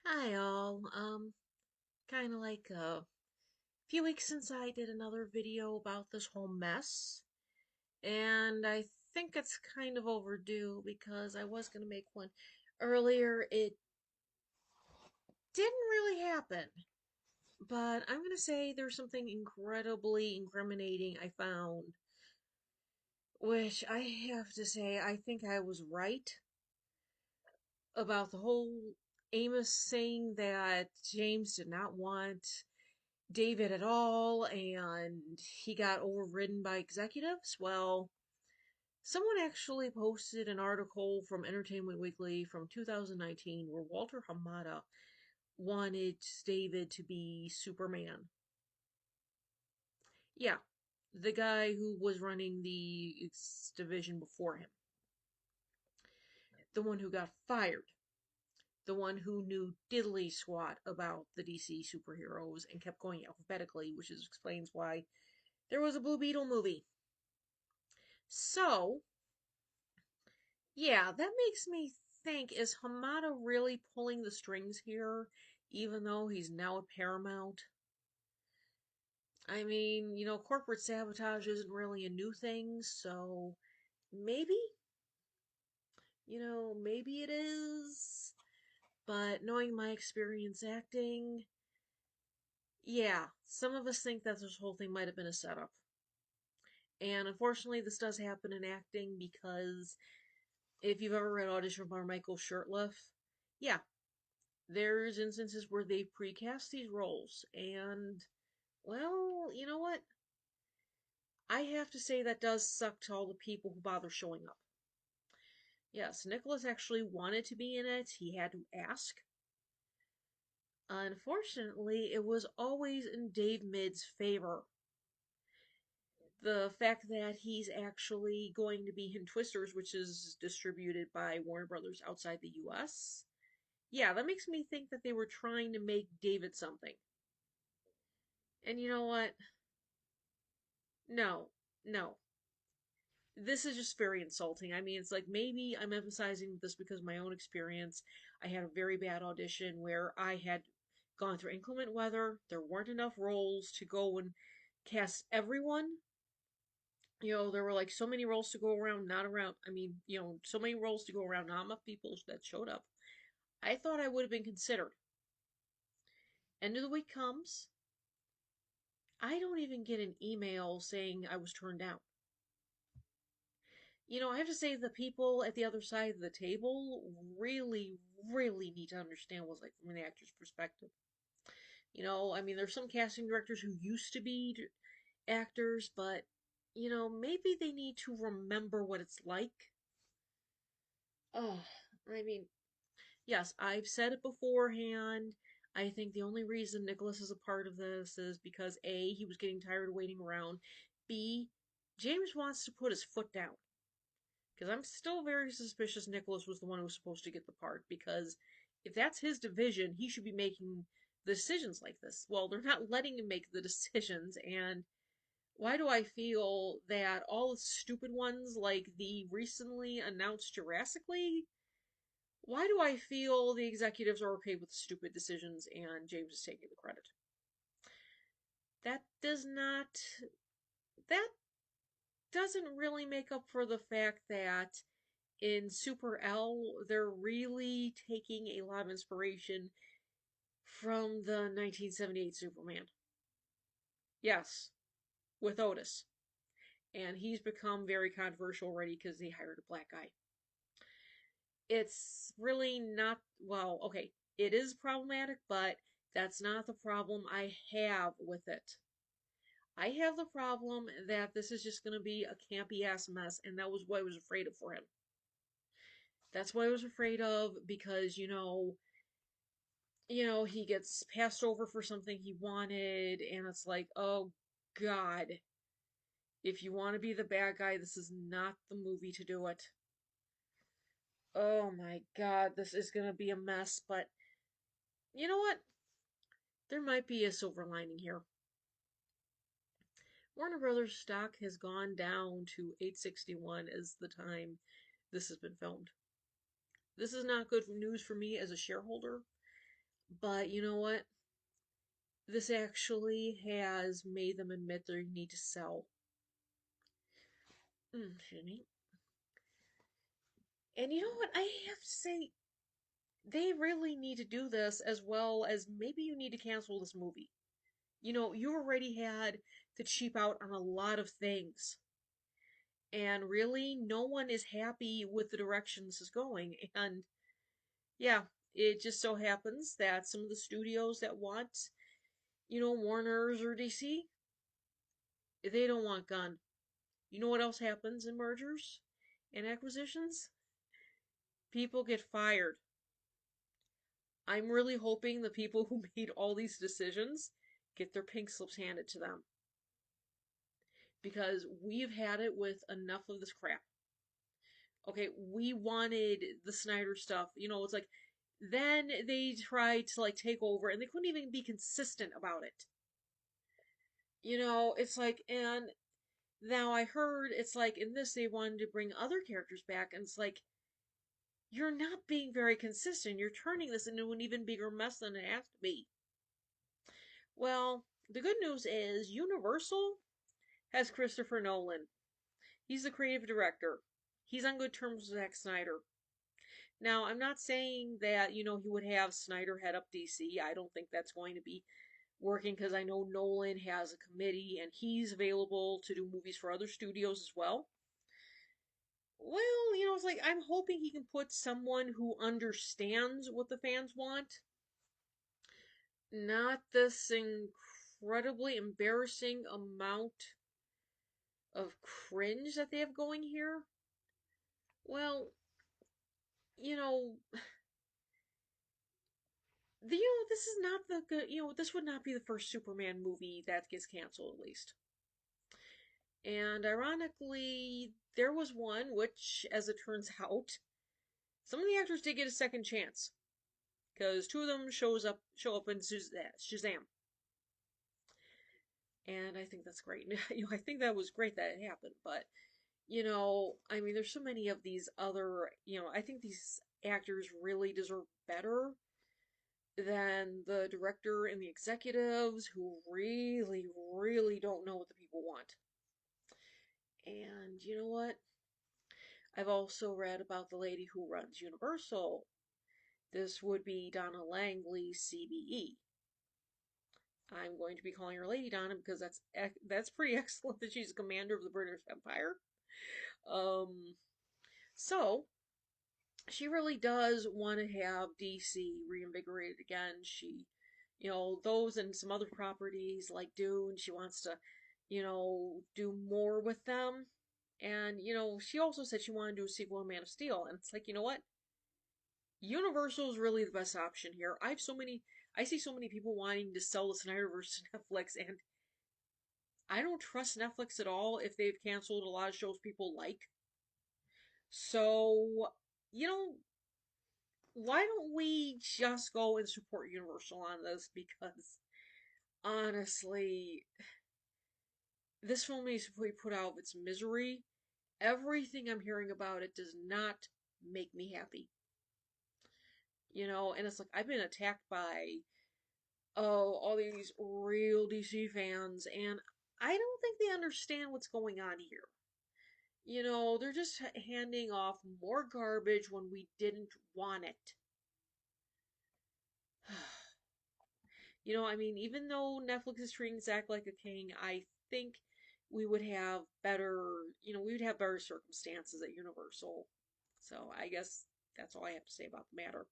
Hi all. Kind of like a few weeks since I did another video about this whole mess, and I think it's kind of overdue because I was gonna make one earlier. It didn't really happen, but I'm gonna say there's something incredibly incriminating I found, which I have to say I think I was right about the whole Amos saying that James did not want David at all and he got overridden by executives. Well, someone actually posted an article from Entertainment Weekly from 2019 where Walter Hamada wanted David to be Superman. Yeah, the guy who was running the division before him. The one who got fired. The one who knew diddly squat about the DC superheroes and kept going alphabetically, which explains why there was a Blue Beetle movie. So, yeah, that makes me think, is Hamada really pulling the strings here, even though he's now at Paramount? I mean, corporate sabotage isn't really a new thing, so maybe, maybe it is. But knowing my experience acting, yeah, some of us think that this whole thing might have been a setup. And unfortunately, this does happen in acting because if you've ever read Audition for Michael Shurtleff, yeah, there's instances where they precast these roles, and, well, you know what? I have to say that does suck to all the people who bother showing up. Yes, Nicholas actually wanted to be in it. He had to ask. Unfortunately, it was always in Dave Mid's favor. The fact that he's actually going to be in Twisters, which is distributed by Warner Brothers outside the US. Yeah, that makes me think that they were trying to make David something. And you know what? No, no. This is just very insulting. I mean, it's like maybe I'm emphasizing this because of my own experience. I had a very bad audition where I had gone through inclement weather. There weren't enough roles to go and cast everyone. There were like so many roles to go around, not around. I mean, so many roles to go around, not enough people that showed up. I thought I would have been considered. End of the week comes. I don't even get an email saying I was turned down. I have to say the people at the other side of the table really, really need to understand what's like from an actor's perspective. I mean, there's some casting directors who used to be actors, but, maybe they need to remember what it's like. Oh, I mean, yes, I've said it beforehand. I think the only reason Nicholas is a part of this is because A, he was getting tired of waiting around. B, James wants to put his foot down. Because I'm still very suspicious Nicholas was the one who was supposed to get the part, because if that's his division, he should be making the decisions like this. Well, they're not letting him make the decisions, and why do I feel that all the stupid ones, like the recently announced Jurassic League, why do I feel the executives are okay with stupid decisions and James is taking the credit? That does not. That doesn't really make up for the fact that in Super L, they're really taking a lot of inspiration from the 1978 Superman. Yes, with Otis. And he's become very controversial already because they hired a black guy. It's really not, well, okay, it is problematic, but that's not the problem I have with it. I have the problem that this is just going to be a campy ass mess, and that was what I was afraid of for him. That's what I was afraid of because, he gets passed over for something he wanted, and it's like, oh God, if you want to be the bad guy, this is not the movie to do it. Oh my God, this is gonna be a mess, but you know what? There might be a silver lining here. Warner Brothers stock has gone down to 861 as the time this has been filmed. This is not good news for me as a shareholder. But you know what? This actually has made them admit they need to sell. Excuse me. And you know what? I have to say, they really need to do this as well as maybe you need to cancel this movie. You already had to cheap out on a lot of things. And really, no one is happy with the direction this is going. And yeah, it just so happens that some of the studios that want, Warner's or DC, they don't want Gunn. You know what else happens in mergers and acquisitions? People get fired. I'm really hoping the people who made all these decisions get their pink slips handed to them because we've had it with enough of this crap. Okay, we wanted the Snyder stuff. It's like then they tried to like take over and they couldn't even be consistent about it. It's like and now I heard it's like in this they wanted to bring other characters back and it's like you're not being very consistent. You're turning this into an even bigger mess than it has to be. Well, the good news is Universal has Christopher Nolan. He's the creative director. He's on good terms with Zack Snyder. Now, I'm not saying that, he would have Snyder head up DC. I don't think that's going to be working because I know Nolan has a committee and he's available to do movies for other studios as well. Well, it's like I'm hoping he can put someone who understands what the fans want, not this incredibly embarrassing amount of cringe that they have going here. Well, you know, this is not the good. This would not be the first Superman movie that gets canceled, at least. And ironically, there was one which, as it turns out, some of the actors did get a second chance because two of them show up in Shazam, and I think that's great. I think that was great that it happened, but I mean, there's so many of these other, I think these actors really deserve better than the director and the executives who really, really don't know what the people want. And you know what? I've also read about the lady who runs Universal. This would be Donna Langley, CBE. I'm going to be calling her Lady Donna because that's pretty excellent that she's a commander of the British Empire. Um, so she really does want to have DC reinvigorated again. Those and some other properties like Dune, she wants to, do more with them. And, she also said she wanted to do a sequel to Man of Steel. And it's like, you know what? Universal is really the best option here. I see so many people wanting to sell the Snyderverse to Netflix, and I don't trust Netflix at all if they've canceled a lot of shows people like. So, you know, why don't we just go and support Universal on this? Because honestly, this film needs to be put out of its misery. Everything I'm hearing about it does not make me happy. And it's like I've been attacked by all these real DC fans, and I don't think they understand what's going on here. They're just handing off more garbage when we didn't want it. I mean, even though Netflix is treating Zack like a king, I think we would have better circumstances at Universal. So I guess that's all I have to say about the matter.